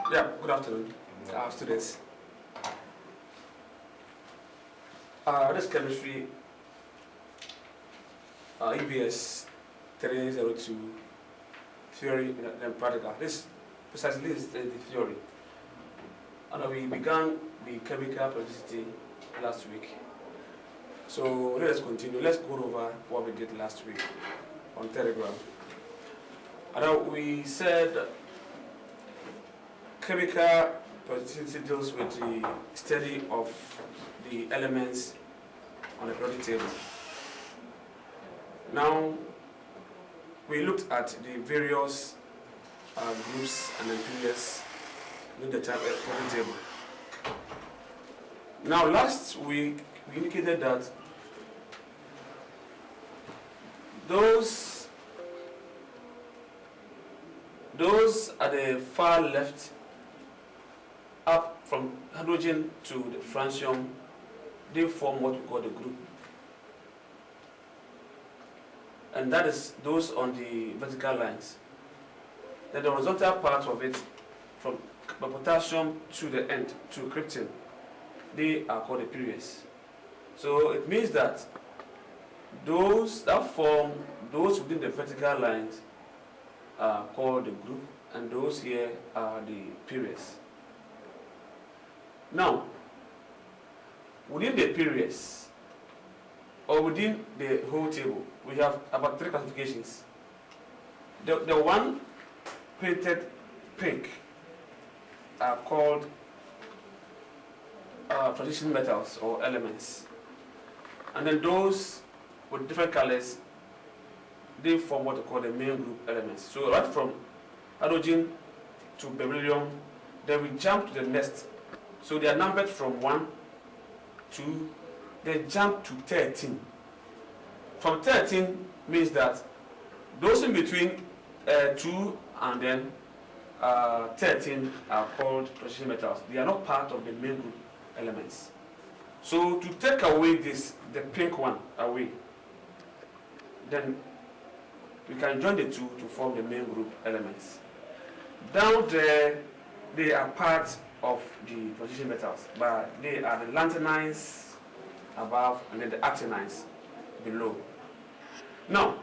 Yeah, good afternoon, students. This chemistry, EBS 302 theory and practical. This precisely is the theory. And we began the chemical periodicity last week. So let us continue. Let's go over what we did last week on Telegram. And we said chemical periodicity deals with the study of the elements on the periodic table. Now, we looked at the various groups and then periods in the periodic table. Now, last week we indicated that those at the far left, up from hydrogen to the francium, they form what we call the group. And that is those on the vertical lines. Then the horizontal part of it, from potassium to the end, to krypton, they are called the periods. So it means that those that form those within the vertical lines are called the group, and those here are the periods. Now, within the periods, or within the whole table, we have about 3 classifications. The one painted pink are called transition metals or elements. And then those with different colors, they form what we call the main group elements. So right from hydrogen to beryllium, then we jump to the next. So they are numbered from 1 to, they jump to 13. From 13 means that those in between 2 and then 13 are called transition metals. They are not part of the main group elements. So to take away this, the pink one away, then we can join the two to form the main group elements. Down there, they are part of the transition metals, but they are the lanthanines above and then the actinines below. Now,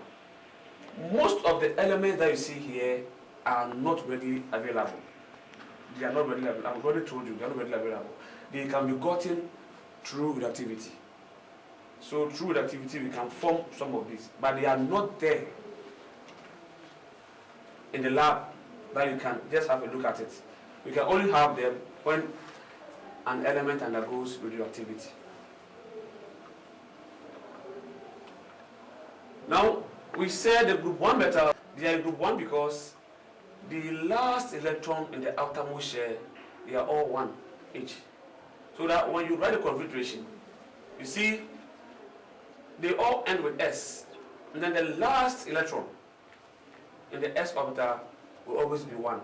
most of the elements that you see here are not readily available. They are not readily available. I've already told you, they are not readily available. They can be gotten through reactivity. So through reactivity, we can form some of these, but they are not there in the lab that you can just have a look at it. We can only have them when an element undergoes radioactivity. Now, we said the group 1 metal, they are group 1 because the last electron in the outermost shell, they are all 1 each. So that when you write the configuration, you see they all end with S. And then the last electron in the S orbital will always be 1.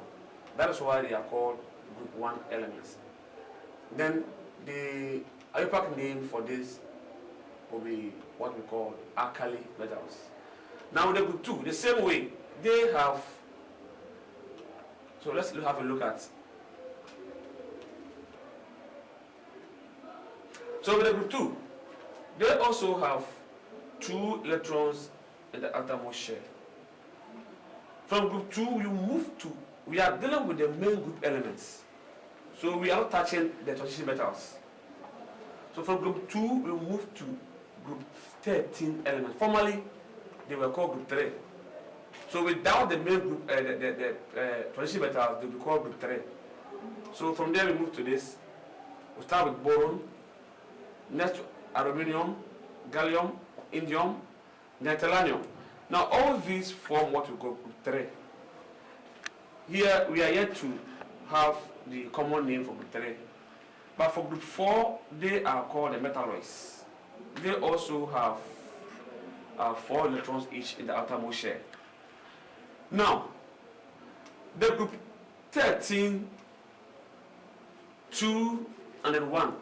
That is why they are called group 1 elements. Then the IUPAC name for this will be what we call alkali metals. Now the group 2, the same way, they have, so let's have a look at. So with the group 2, they also have 2 electrons in the outermost shell. From group 2, we are dealing with the main group elements. So we are not touching the transition metals. So from group 2, we move to group 13 elements. Formerly, they were called group 3. So without the main group, the transition metals, they will be called group 3. So from there, we move to this. We start with boron, next aluminium, gallium, indium, then tellurium. Now all these form what we call group 3. Here we are yet to have the common name for group 3. But for group 4, they are called the metalloids. They also have 4 electrons each in the outermost shell. Now, the group 13, 2, and then 1,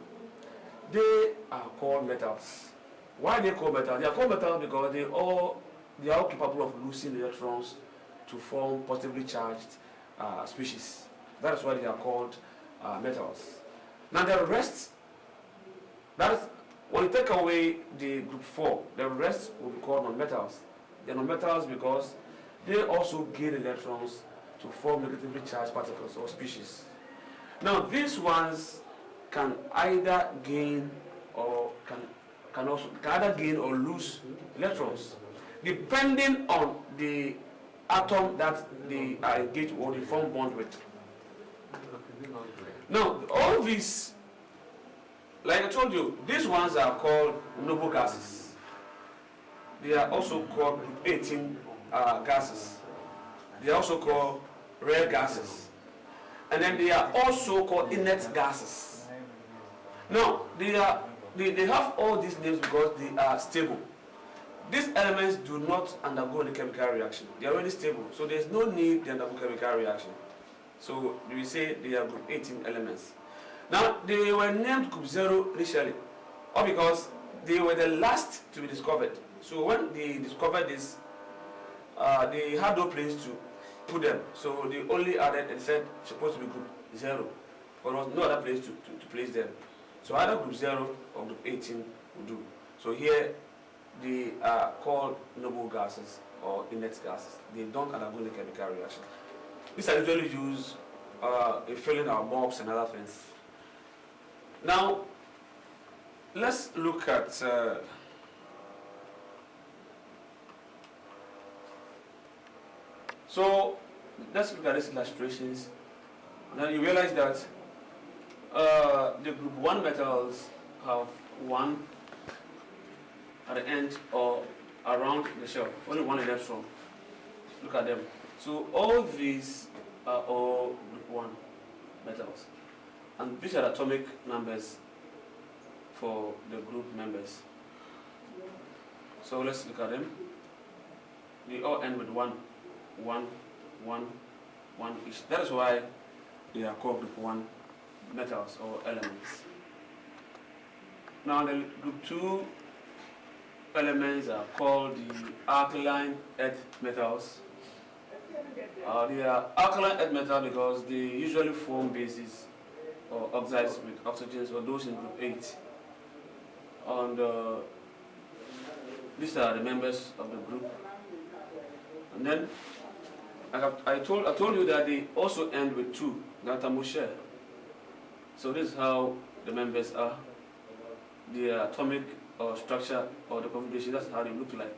they are called metals. Why are they called metals? They are called metals because they are all capable of losing electrons to form positively charged species. That is why they are called metals. Now the rest, that is, when you take away the group 4, the rest will be called non-metals. They are non-metals because they also gain electrons to form negatively charged particles or species. Now these ones can either gain or can either gain or lose electrons, depending on the atom that they are engaged or they form bond with. Now all these, like I told you, these ones are called noble gases. They are also called group 18 gases. They are also called rare gases. And then they are also called inert gases. Now, they have all these names because they are stable. These elements do not undergo any chemical reaction. They are already stable, so there is no need to undergo chemical reaction. So we say they are group 18 elements. Now, they were named group 0 initially, or because they were the last to be discovered. So when they discovered this, they had no place to put them. So they only added and said it's supposed to be group 0. But there was no other place to place them. So either group 0 or group 18 will do. So here they are called noble gases or inert gases. They don't undergo any chemical reaction. These are usually used in filling our bulbs and other things. Now, let's look at let's look at these illustrations. Now you realize that the group 1 metals have 1 at the end or around the shell, only 1 electron. Look at them. So all these are all group 1 metals. And these are the atomic numbers for the group members. So let's look at them. They all end with 1, 1, 1, 1 each. That is why they are called group 1 metals or elements. Now the group 2 elements are called the alkaline earth metals. They are alkaline earth metals because they usually form bases or oxides with oxygens, or those in group 8. And these are the members of the group. And then I told you that they also end with 2, the atomic shell. So this is how the members are. The atomic structure or the configuration, that's how they look like.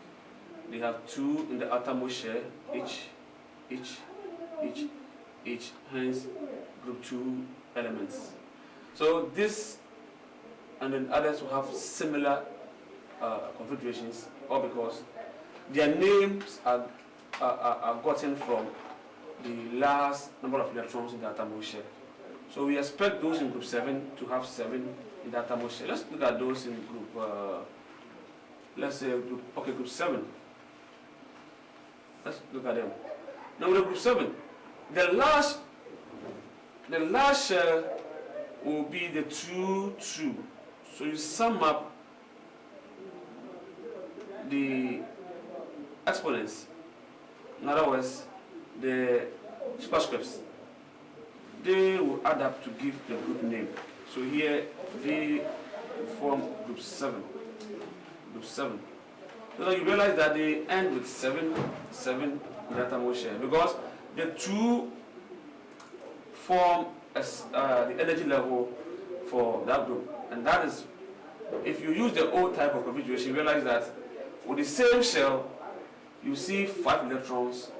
They have 2 in the atomic shell, each, hence group 2 elements. So this and then others will have similar configurations, or because their names are gotten from the last number of electrons in the atomic shell. So we expect those in group 7 to have 7 in the atomic shell. Let's look at those in group, let's say group 7. Let's look at them. Now with group 7, the last shell will be the 2, 2. So you sum up the exponents. In other words, the superscripts, they will add up to give the group name. So here they form group 7. Group 7. So now you realize that they end with 7 in the atomic shell because the 2 form as the energy level for that group. And that is, if you use the old type of configuration, you realize that with the same shell, you see 5 electrons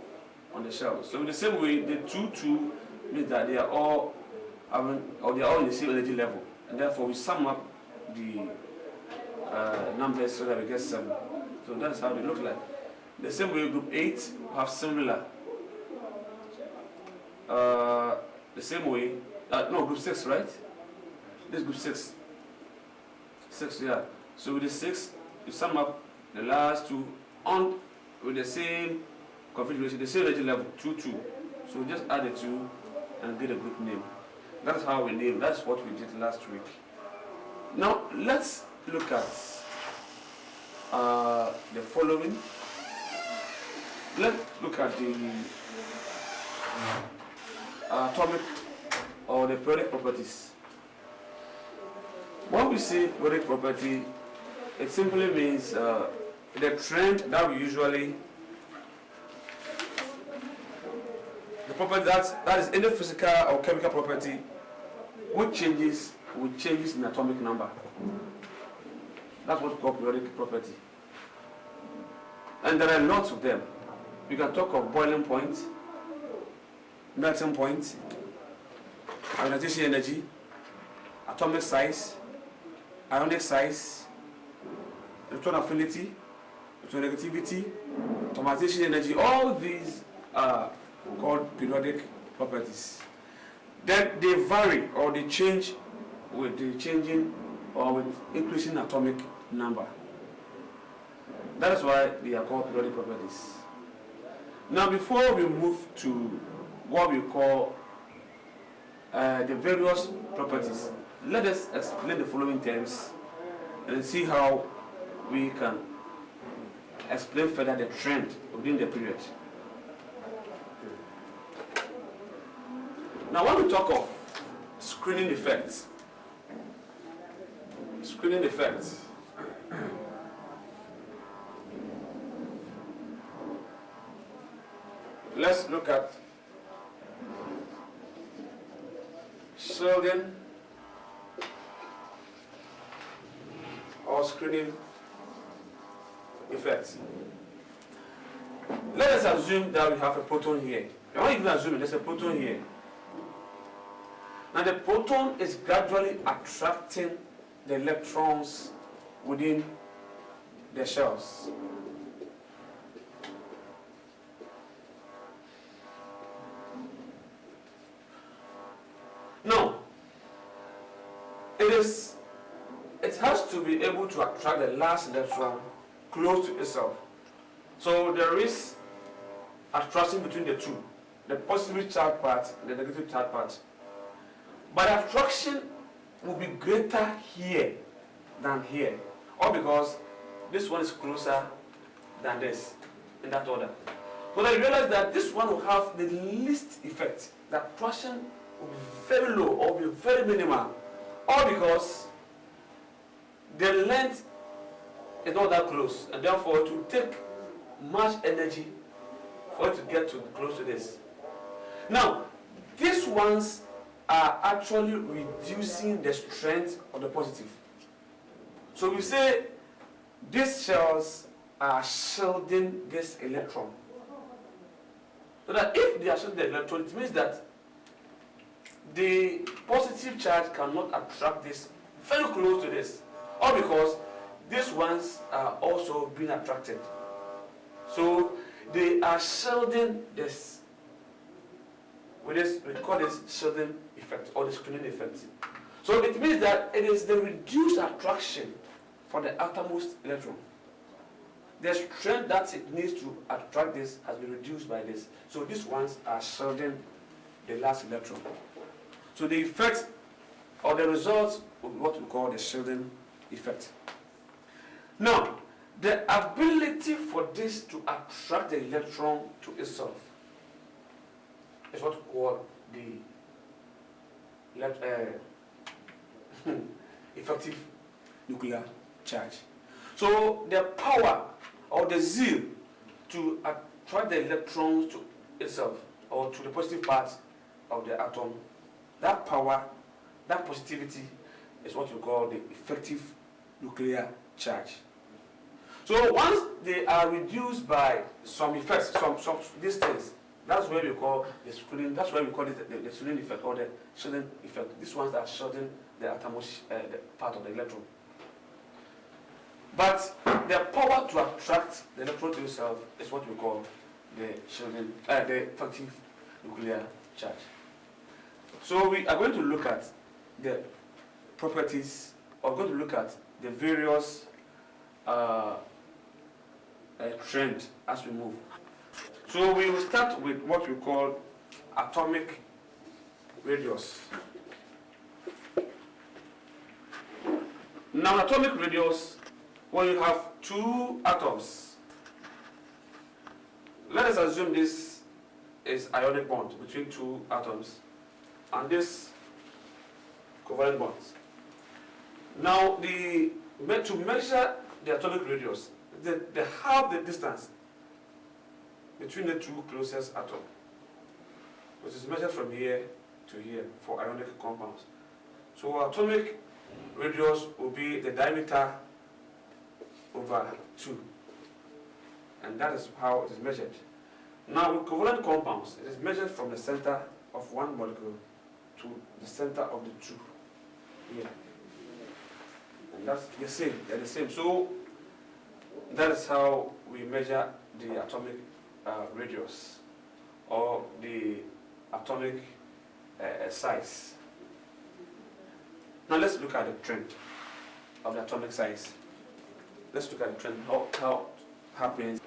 on the shell. So in the same way, the 2, 2 means that they are all having, or they are all in the same energy level. And therefore, we sum up the numbers so that we get 7. So that is how they look like. The same way, group 8 have similar. The same way, no, group 6, right? This is group 6. 6, yeah. So with the 6, you sum up the last 2 on with the same configuration, the same energy level, 2, 2. So just add the 2 and get a group name. That's how we name. That's what we did last week. Now let's look at the following. Let's look at the atomic or the periodic properties. When we say periodic property, it simply means the trend that we usually, the property that is any physical or chemical property which changes with changes in atomic number. That's what we call periodic property. And there are lots of them. You can talk of boiling point, melting point, ionization energy, atomic size, ionic size, electron affinity, electron negativity, atomization energy. All these are called periodic properties. Then they vary or they change with the changing or with increasing atomic number. That is why they are called periodic properties. Now, before we move to what we call the various properties, let us explain the following terms and see how we can explain further the trend within the period. Now, when we talk of screening effects, let's look at shielding or screening effects. Let us assume that we have a proton here. I'm not even assuming there's a proton here. Now the proton is gradually attracting the electrons within the shells. Now, it has to be able to attract the last electron close to itself. So there is attraction between the two, the positively charged part and the negatively charged part. But attraction will be greater here than here, or because this one is closer than this, in that order. So then you realize that this one will have the least effect. The attraction will be very low or be very minimal, or because the length is not that close, and therefore it will take much energy for it to get close to this. Now, these ones are actually reducing the strength of the positive. So we say these shells are shielding this electron. So that if they are shielding the electron, it means that the positive charge cannot attract this very close to this, or because these ones are also being attracted. So they are shielding this. We call this shielding effect or the screening effect. So it means that it is the reduced attraction for the outermost electron. The strength that it needs to attract this has been reduced by this. So these ones are shielding the last electron. So the effect or the result will be what we call the shielding effect. Now, the ability for this to attract the electron to itself is what we call the effective nuclear charge. So the power or the zeal to attract the electrons to itself or to the positive part of the atom, that power, that positivity is what we call the effective nuclear charge. So once they are reduced by some effects, some distance, that's where we call the screening. That's why we call it the screening effect or the shielding effect. These ones are shielding the outermost the part of the electron. But the power to attract the electron to itself is what we call the shielding, the effective nuclear charge. So we are going to look at the properties, or going to look at the various trend as we move. So we will start with what we call atomic radius. Now, atomic radius, when you have two atoms, let us assume this is ionic bond between two atoms, and this covalent bonds. Now, to measure the atomic radius, they have the distance between the two closest atoms, which is measured from here to here for ionic compounds. So atomic radius will be the diameter over 2. And that is how it is measured. Now with covalent compounds, it is measured from the center of one molecule to the center of the two here. And that's the same, they're the same. So that is how we measure the atomic radius or the atomic size. Now let's look at the trend of the atomic size. Let's look at the trend, how it happens.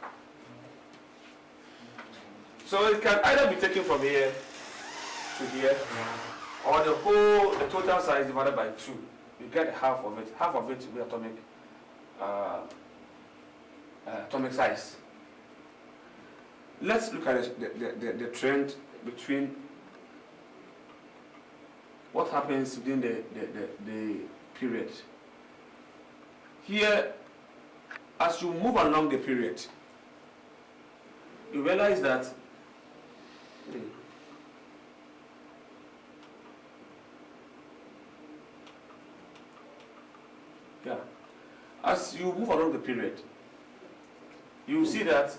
So it can either be taken from here to here, or the total size divided by 2. You get half of it. Half of it will be atomic size. Let's look at the trend between what happens within the period. Here, as you move along the period, you realize that as you move along the period, you see that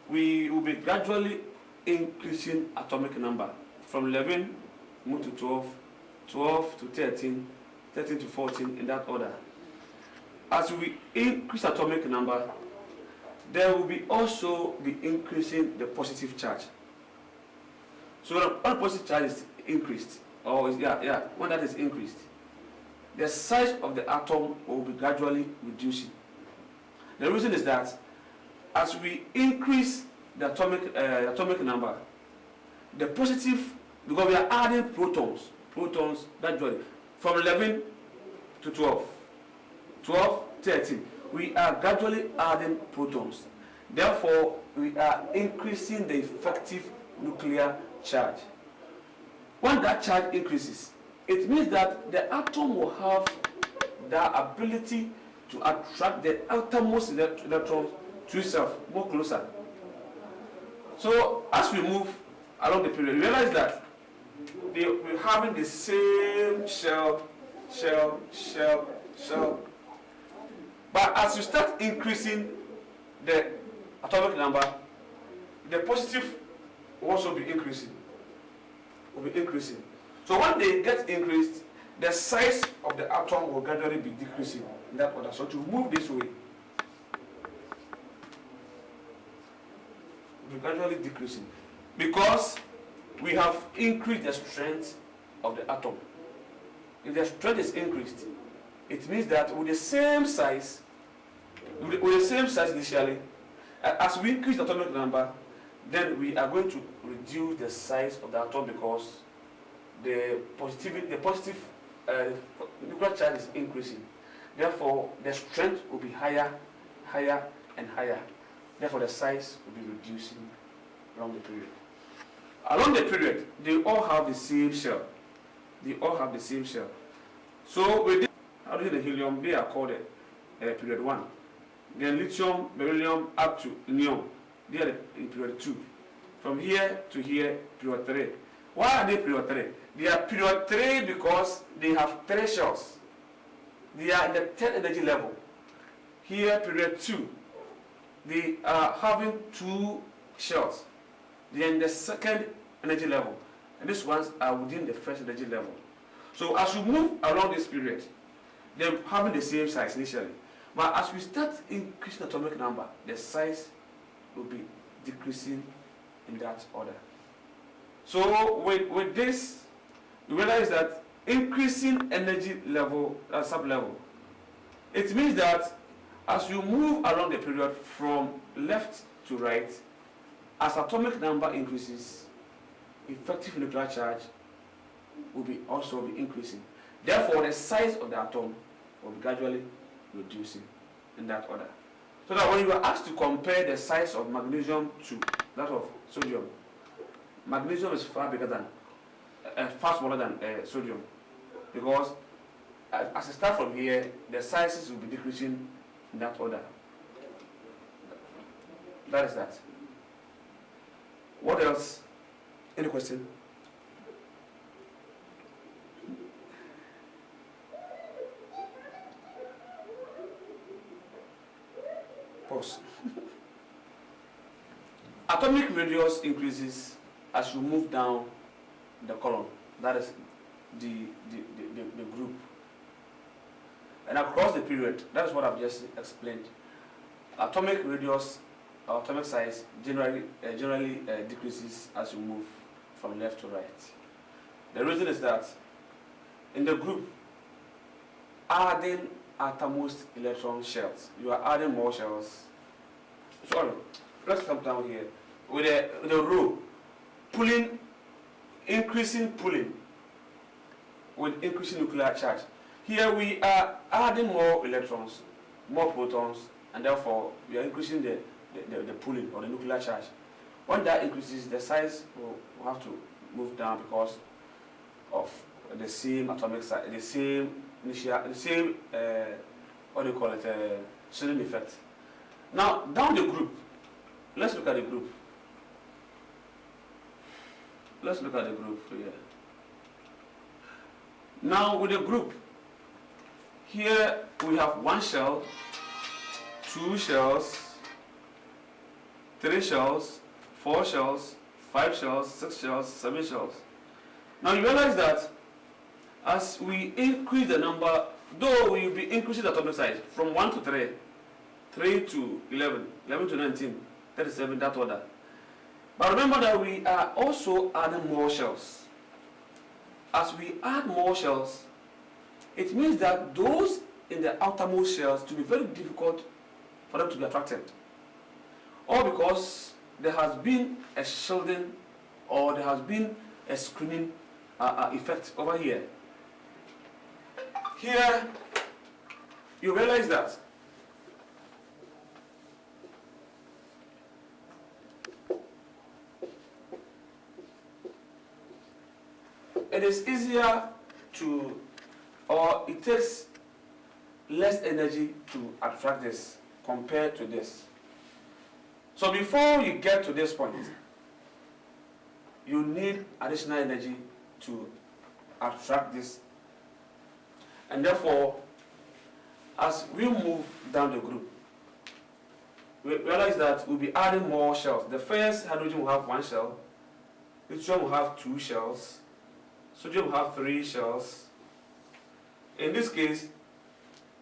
we will be gradually increasing atomic number from 11 move to 12, 12 to 13, 13 to 14 in that order. As we increase atomic number, there will be also be increasing the positive charge. So when positive charge is increased, when that is increased, the size of the atom will be gradually reducing. The reason is that as we increase the atomic number, the positive, because we are adding protons gradually from 11 to 12, 12, 13. We are gradually adding protons. Therefore, we are increasing the effective nuclear charge. When that charge increases, it means that the atom will have the ability to attract the outermost electrons to itself more closer. So as we move along the period, we realize that we're having the same shell. But as you start increasing the atomic number, the positive will also be increasing. So when they get increased, the size of the atom will gradually be decreasing in that order. So to move this way, will be gradually decreasing because we have increased the strength of the atom. If the strength is increased, it means that with the same size initially, as we increase the atomic number, then we are going to reduce the size of the atom because the positive nuclear charge is increasing. Therefore, the strength will be higher and higher. Therefore, the size will be reducing along the period. Along the period, they all have the same shell. So with hydrogen and helium, they are called period 1. Then lithium, beryllium, up to neon, they are in period 2. From here to here, period 3. Why are they period 3? They are period 3 because they have 3 shells. They are in the 10th energy level. Here, period 2, they are having 2 shells. They are in the 2nd energy level. And these ones are within the 1st energy level. So as you move along this period, they're having the same size initially. But as we start increasing atomic number, the size will be decreasing in that order. So with this, you realize that increasing energy level, sub-level, it means that as you move along the period from left to right, as atomic number increases, effective nuclear charge will also be increasing. Therefore, the size of the atom will be gradually reducing in that order. So that when you are asked to compare the size of magnesium to that of sodium, magnesium is far bigger than, far smaller than sodium. because as I start from here, the sizes will be decreasing in that order. That is that. What else? Any question? Pause. Atomic radius increases as you move down the column. That is the group. And across the period, that is what I've just explained. Atomic radius, atomic size generally decreases as you move from left to right. The reason is that in the group, adding outermost electron shells, you are adding more shells. Sorry, let's come down here. With the row, increasing pulling with increasing nuclear charge. Here we are adding more electrons, more protons, and therefore we are increasing the pulling or the nuclear charge. When that increases, the size will have to move down because of the same atomic size, the same what do you call it, shielding effect. Now down the group, let's look at the group. Let's look at the group here. Now with the group, here we have 1 shell, 2 shells, 3 shells, 4 shells, 5 shells, 6 shells, 7 shells. Now you realize that as we increase the number, though we will be increasing the atomic size from 1 to 3, 3 to 11, 11 to 19, 37, that order. But remember that we are also adding more shells. As we add more shells, it means that those in the outermost shells to be very difficult for them to be attracted. Or because there has been a shielding or there has been a screening effect over here. Here, you realize that it is easier to, or it takes less energy to attract this compared to this. So before you get to this point, you need additional energy to attract this. And therefore, as we move down the group, we realize that we'll be adding more shells. The first hydrogen will have 1 shell, lithium will have 2 shells, sodium will have 3 shells. In this case,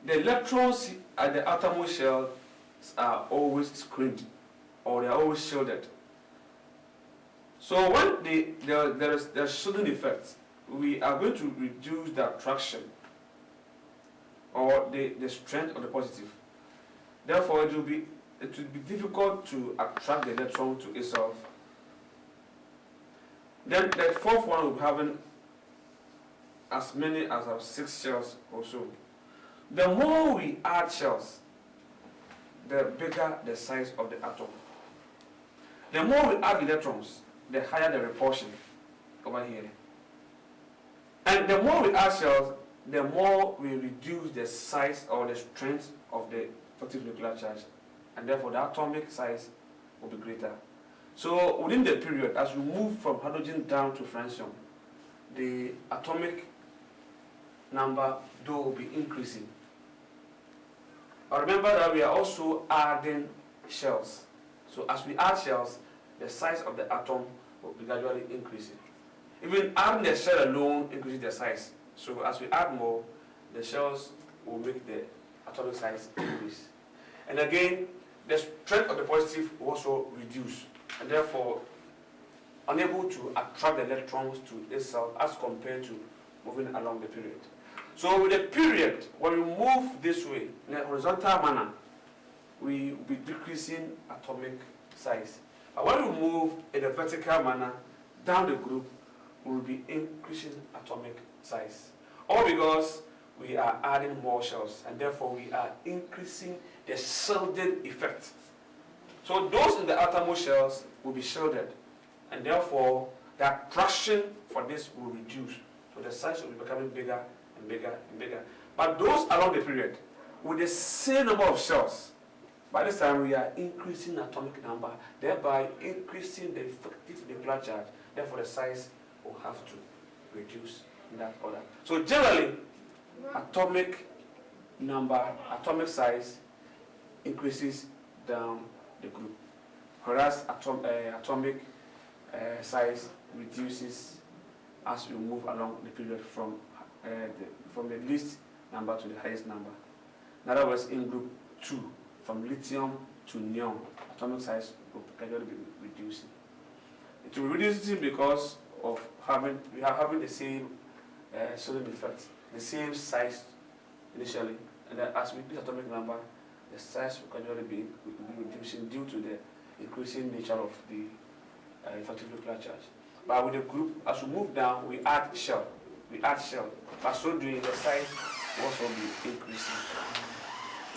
the electrons at the outermost shell are always screened, or they are always shielded. So when there is the shielding effect, we are going to reduce the attraction or the strength of the positive. Therefore, it will be difficult to attract the electron to itself. Then the fourth one will be having as many as 6 shells or so. The more we add shells, the bigger the size of the atom. The more we add electrons, the higher the repulsion over here. And the more we add shells, the more we reduce the size or the strength of the effective nuclear charge. And therefore the atomic size will be greater. So within the period, as we move from hydrogen down to francium, the atomic number, though, will be increasing. But remember that we are also adding shells. So as we add shells, the size of the atom will be gradually increasing. Even adding the shell alone increases the size. So as we add more, the shells will make the atomic size increase. And again, the strength of the positive will also reduce, and therefore unable to attract the electrons to itself as compared to moving along the period. So with the period, when we move this way, in a horizontal manner, we will be decreasing atomic size. But when we move in a vertical manner, down the group, we will be increasing atomic size. All because we are adding more shells, and therefore we are increasing the shielding effect. So those in the outermost shells will be shielded, and therefore the attraction for this will reduce. So the size will be becoming bigger and bigger and bigger. But those along the period, with the same number of shells, by this time we are increasing atomic number, thereby increasing the effective nuclear charge. Therefore, the size will have to reduce in that order. So generally, atomic number, atomic size increases down the group, whereas atomic size reduces as we move along the period from the least number to the highest number. In other words, in group 2, from lithium to neon, atomic size will gradually be reducing. It will be reducing because of having the same sodium effect, the same size initially, and then as we increase atomic number, the size will gradually be reducing due to the increasing nature of the effective nuclear charge. But with the group, as we move down, we add shell. By so doing, the size will also be increasing.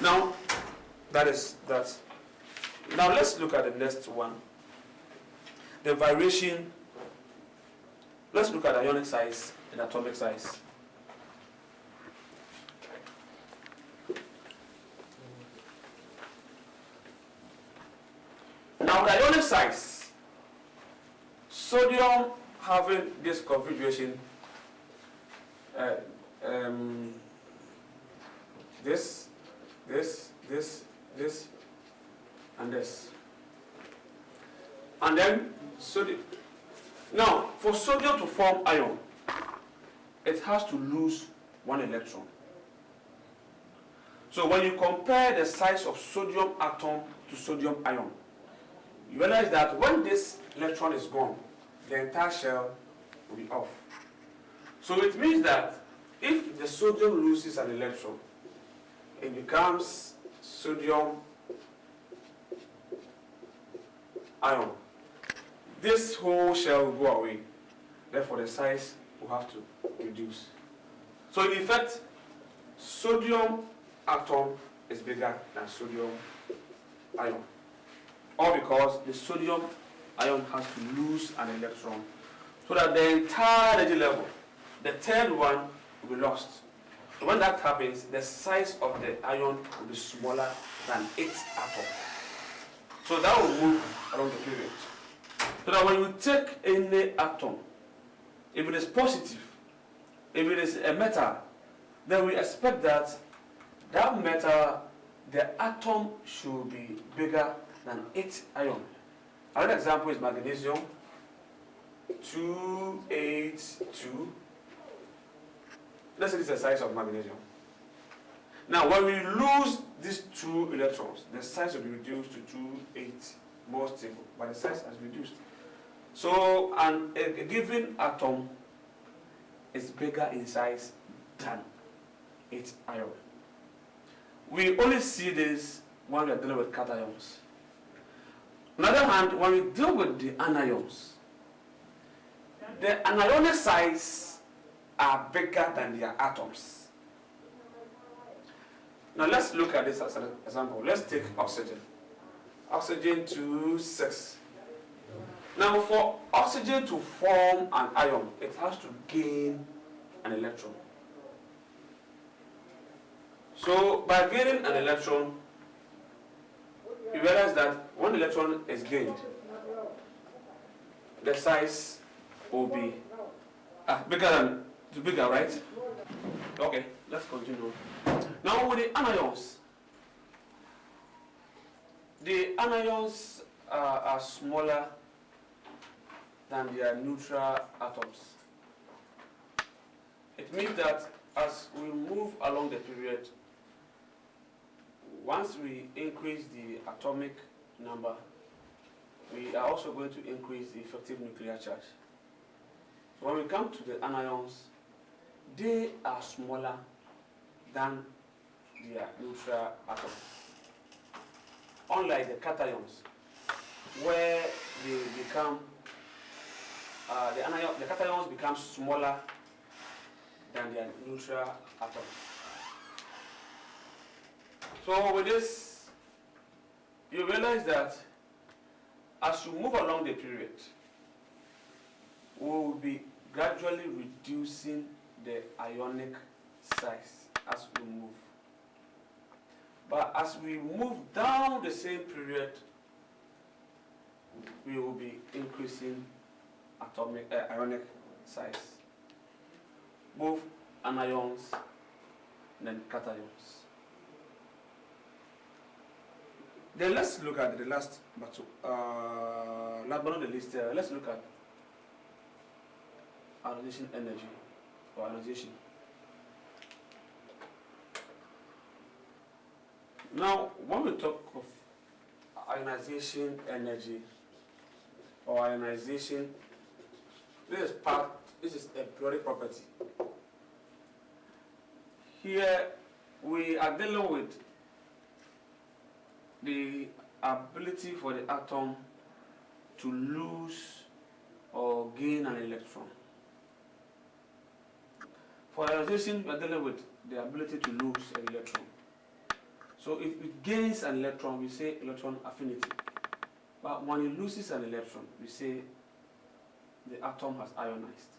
Now, that is that. Now let's look at the next one. The variation. Let's look at ionic size and atomic size. Now, the ionic size, sodium having this configuration, this, and this. And then sodium. Now, for sodium to form ion, it has to lose one electron. So when you compare the size of sodium atom to sodium ion, you realize that when this electron is gone, the entire shell will be off. So it means that if the sodium loses an electron, it becomes sodium ion. This whole shell will go away. Therefore, the size will have to reduce. So in effect, sodium atom is bigger than sodium ion. All because the sodium ion has to lose an electron so that the entire energy level, the third one, will be lost. So when that happens, the size of the ion will be smaller than its atom. So that will move along the period. So that when you take any atom, if it is positive, if it is a metal, then we expect that that metal, the atom should be bigger than its ion. Another example is magnesium, 282. Let's say this is the size of magnesium. Now, when we lose these 2 electrons, the size will be reduced to 2,8, more stable, but the size has reduced. So, a given atom is bigger in size than its ion. We only see this when we are dealing with cations. On the other hand, when we deal with the anions, the anionic size are bigger than their atoms. Now let's look at this as an example. Let's take oxygen. Oxygen 2,6. Now for oxygen to form an ion, it has to gain an electron. So by gaining an electron, you realize that one electron is gained, the size will be bigger, right? Okay, let's continue. Now with the anions are smaller than their neutral atoms. It means that as we move along the period, once we increase the atomic number, we are also going to increase the effective nuclear charge. So when we come to the anions, they are smaller than their neutral atoms. Unlike the cations, where they become the cations become smaller than their neutral atoms. So with this, you realize that as you move along the period, we will be gradually reducing the ionic size as we move. But as we move down the same period, we will be increasing ionic size, both anions and then cations. Then let's look at the last but not the least. Let's look at ionization energy or ionization. Now, when we talk of ionization energy or ionization, this is a periodic property. Here we are dealing with the ability for the atom to lose or gain an electron. For ionization, we are dealing with the ability to lose an electron. So if it gains an electron, we say electron affinity. But when it loses an electron, we say the atom has ionized.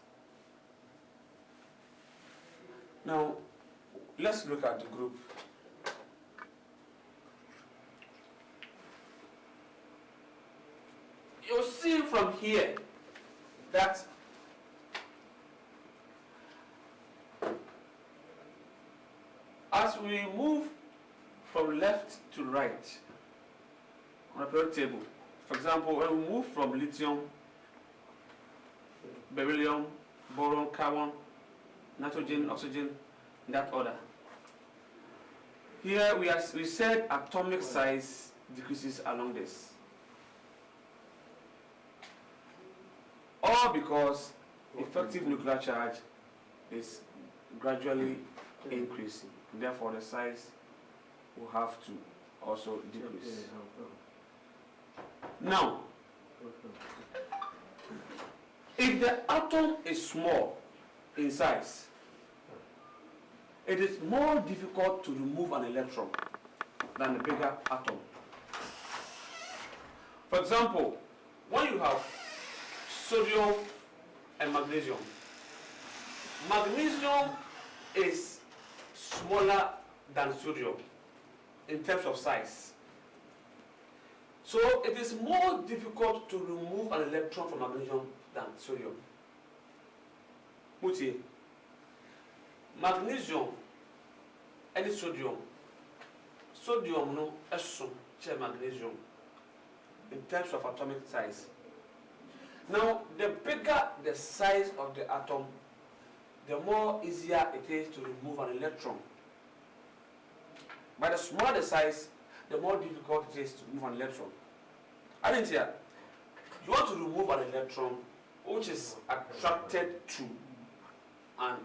Now, let's look at the group. You'll see from here that as we move from left to right on a periodic table, for example, when we move from lithium, beryllium, boron, carbon, nitrogen, oxygen, in that order. Here we said atomic size decreases along this. All because effective nuclear charge is gradually increasing. Therefore, the size will have to also decrease. Now, if the atom is small in size, it is more difficult to remove an electron than a bigger atom. For example, when you have sodium and magnesium, magnesium is smaller than sodium in terms of size. So it is more difficult to remove an electron from magnesium than sodium. Mutie, magnesium and sodium. Sodium no esso che magnesium in terms of atomic size. Now, the bigger the size of the atom, the more easier it is to remove an electron. But the smaller the size, the more difficult it is to remove an electron. I didn't hear. You want to remove an electron which is attracted to and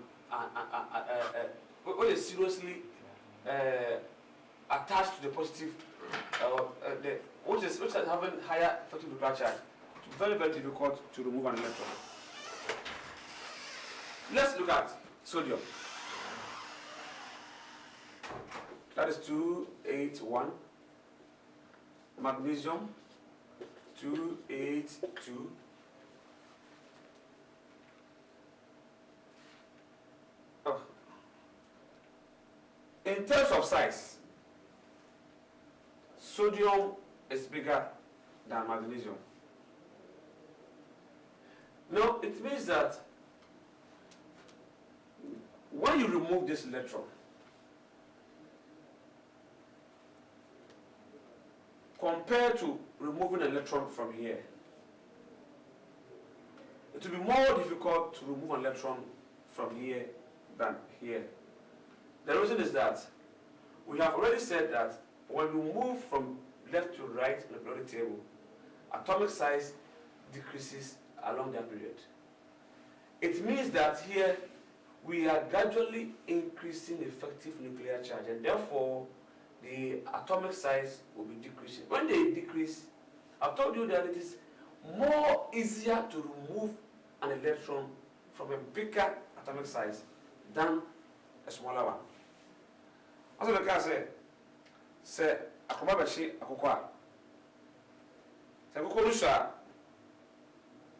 which is seriously attached to the positive, which is having higher effective nuclear charge. It's very, very difficult to remove an electron. Let's look at sodium. That is 281. Magnesium 282. In terms of size, sodium is bigger than magnesium. Now, it means that when you remove this electron, compared to removing an electron from here, it will be more difficult to remove an electron from here than here. The reason is that we have already said that when we move from left to right in the periodic table, atomic size decreases along that period. It means that here we are gradually increasing effective nuclear charge, and therefore the atomic size will be decreasing. When they decrease, I've told you that it is more easier to remove an electron from a bigger atomic size than a smaller one. As the guy say, "Akomabashi akokwa." Say, "Akokolusha."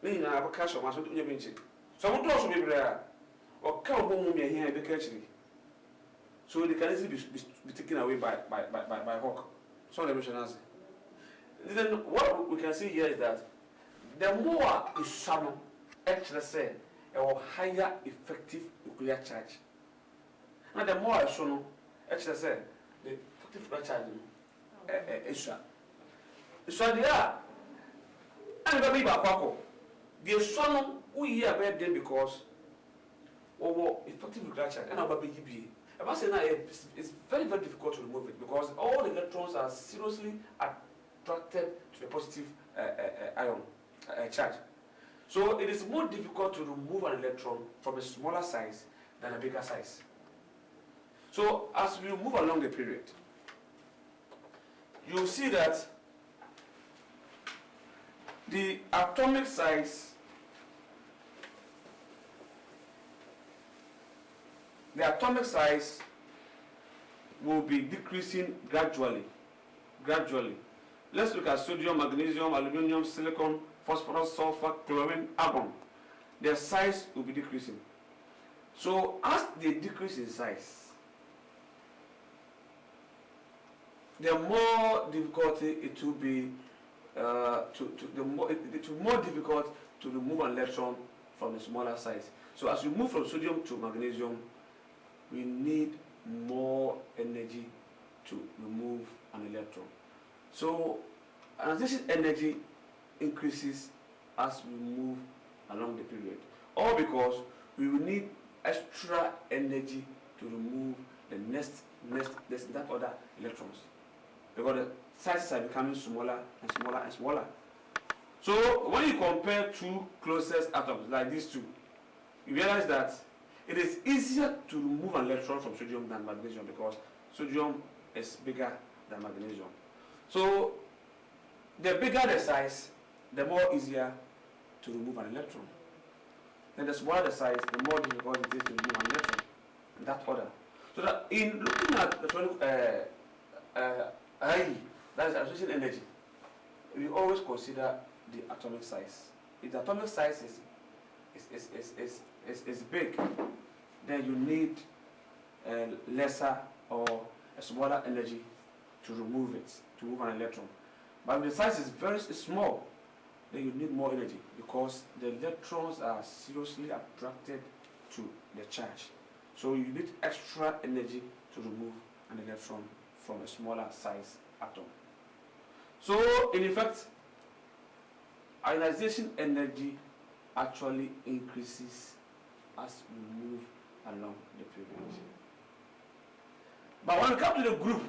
Me na abakash o maso dunye binchi. So mo do so bebre a o ka o mo mi ehia e be ka chiri. So they can easily be taken away by hawk. So the mission has. Then what we can see here is that the more is shallow, actually say a higher effective nuclear charge. And the more is shallow, actually say the effective nuclear charge is shallow. So they are, and the baby are the shallow we hear about them because over effective nuclear charge and our baby. I must say now it's very difficult to remove it because all the electrons are seriously attracted to the positive ion charge. So it is more difficult to remove an electron from a smaller size than a bigger size. So as we move along the period, you see that the atomic size will be decreasing gradually. Let's look at sodium, magnesium, aluminum, silicon, phosphorus, sulfur, chlorine, argon. Their size will be decreasing. So as they decrease in size, the more difficulty it will be it will be more difficult to remove an electron from the smaller size. So as you move from sodium to magnesium, we need more energy to remove an electron. So ionization energy increases as we move along the period, all because we will need extra energy to remove the next that other electrons, because the sizes are becoming smaller and smaller and smaller. So when you compare two closest atoms like these two, you realize that it is easier to remove an electron from sodium than magnesium because sodium is bigger than magnesium. So the bigger the size, the more easier to remove an electron. Then the smaller the size, the more difficult it is to remove an electron. In that order. So that in looking at electronic IE, that is ionization energy, we always consider the atomic size. If the atomic size is big, then you need lesser or a smaller energy to remove it, to remove an electron. But if the size is very small, then you need more energy because the electrons are seriously attracted to the charge. So you need extra energy to remove an electron from a smaller size atom. So in effect, ionization energy actually increases as we move along the period. But when we come to the group,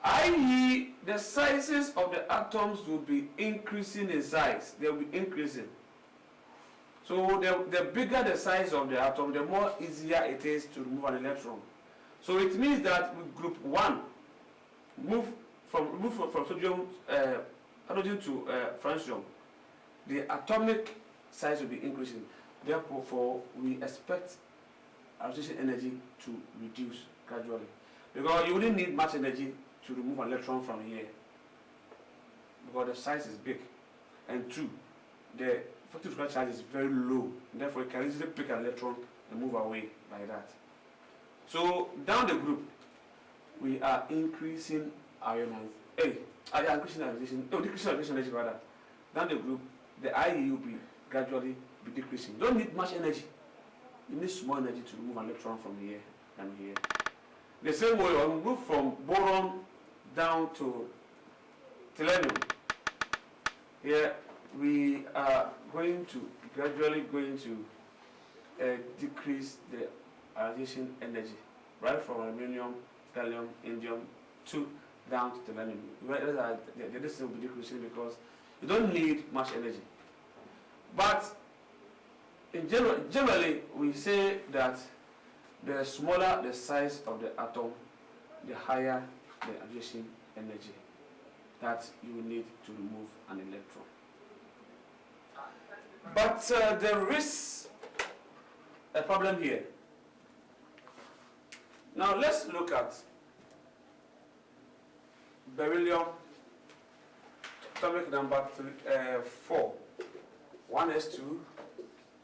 i.e., the sizes of the atoms will be increasing in size. They will be increasing. So the bigger the size of the atom, the more easier it is to remove an electron. So it means that with group 1, move from sodium, hydrogen to francium, the atomic size will be increasing. Therefore, we expect ionization energy to reduce gradually. Because you wouldn't need much energy to remove an electron from here. Because the size is big. And 2, the effective nuclear charge is very low. Therefore, you can easily pick an electron and move away like that. So, down the group, we are increasing decreasing ionization energy rather. Down the group, the IE will be gradually decreasing. You don't need much energy. You need small energy to remove an electron from here and here. The same way, when we move from boron down to selenium, here we are gradually going to decrease the ionization energy, right from aluminum, gallium, indium to down to selenium. The distance will be decreasing because you don't need much energy. But generally, we say that the smaller the size of the atom, the higher the ionization energy that you will need to remove an electron. But there is a problem here. Now let's look at beryllium, atomic number 4. 1s2,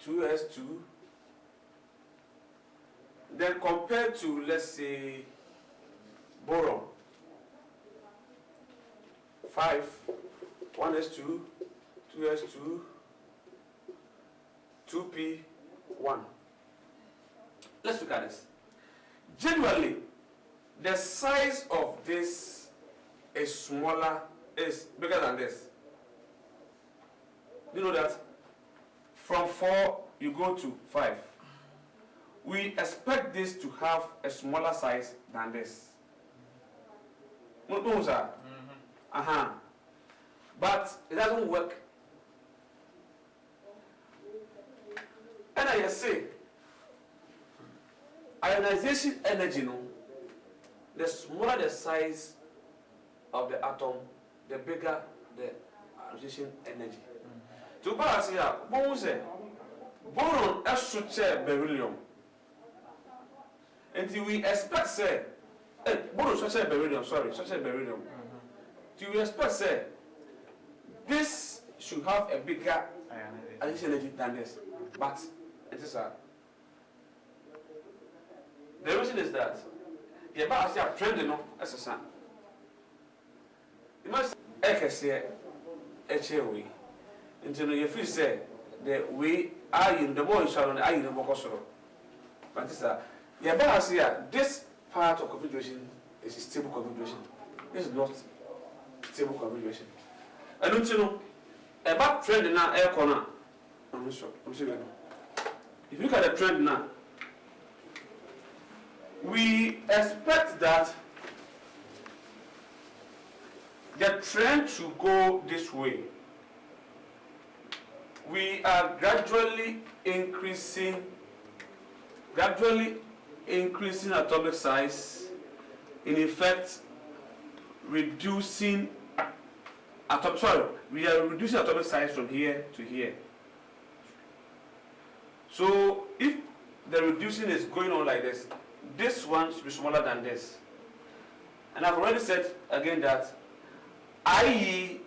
2s2, Then compared to, let's say, boron, 5, 1s2, 2s2, 2p1. Let's look at this. Generally, the size of this is bigger than this. You know that? From 4, you go to 5. We expect this to have a smaller size than this. No, sir. But it doesn't work. And I say, ionization energy, no, the smaller the size of the atom, the bigger the ionization energy. To pass here, boron is such a beryllium. Until we expect, say, boron such a beryllium, Do we expect, say, this should have a bigger ionization energy than this, but it is a. The reason is that the about a trend as a sun. You must say HAW until you feel say the way I in the more shall I in the more. But this this part of configuration is a stable configuration. This is not stable configuration. And don't you know about trend in our air corner? I'm not sure. If you look at the trend now, we expect that the trend should go this way. We are gradually increasing atomic size, in effect reducing we are reducing atomic size from here to here. So if the reducing is going on like this, this one should be smaller than this. And I've already said again that IE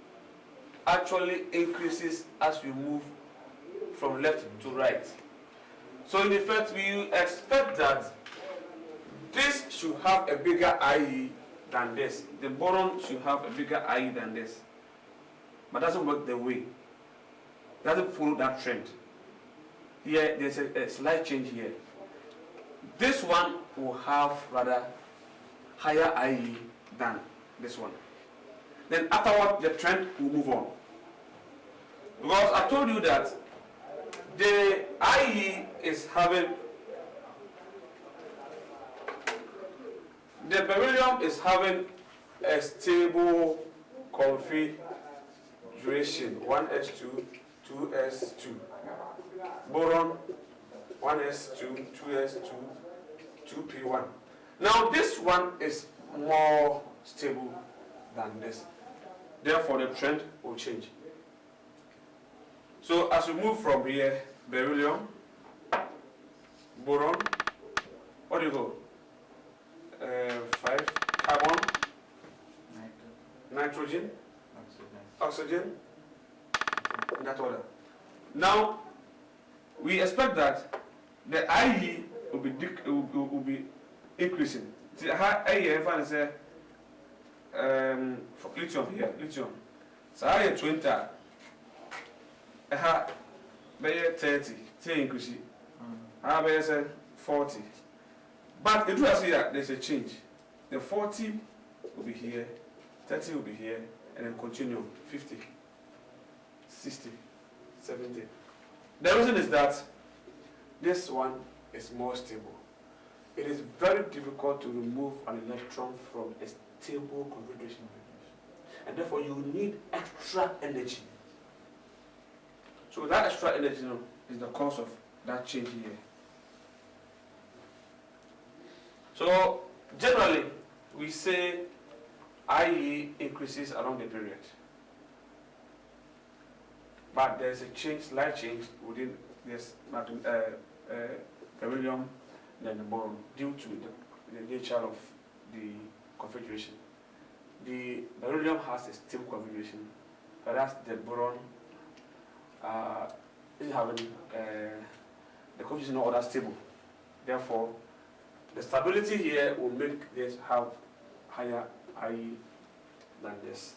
actually increases as we move from left to right. So in effect, we expect that this should have a bigger IE than this. The boron should have a bigger IE than this. But it doesn't work the way. It doesn't follow that trend. Here, there's a slight change here. This one will have rather higher IE than this one. Then afterward, the trend will move on. Because I told you that the IE is having, the beryllium is having a stable configuration, 1s2, 2s2. Boron, 1s2, 2s2, 2p1. Now this one is more stable than this. Therefore the trend will change. So as we move from here, beryllium, boron, what do you go? 5, carbon, nitrogen, oxygen, in that order. Now we expect that the IE will be increasing. See how IE say for lithium. So IE 20, be 30, increase. How be 40. But it does see that there's a change. The 40 will be here, 30 will be here, and then continue 50, 60, 70. The reason is that this one is more stable. It is very difficult to remove an electron from a stable configuration, and therefore you need extra energy. So that extra energy is the cause of that change here. So generally, we say IE increases along the period. But there's a change, slight change within this beryllium and the boron due to the nature of the configuration. The beryllium has a stable configuration, whereas the boron is having the configuration is not other stable. Therefore, The stability here will make this have higher IE than this.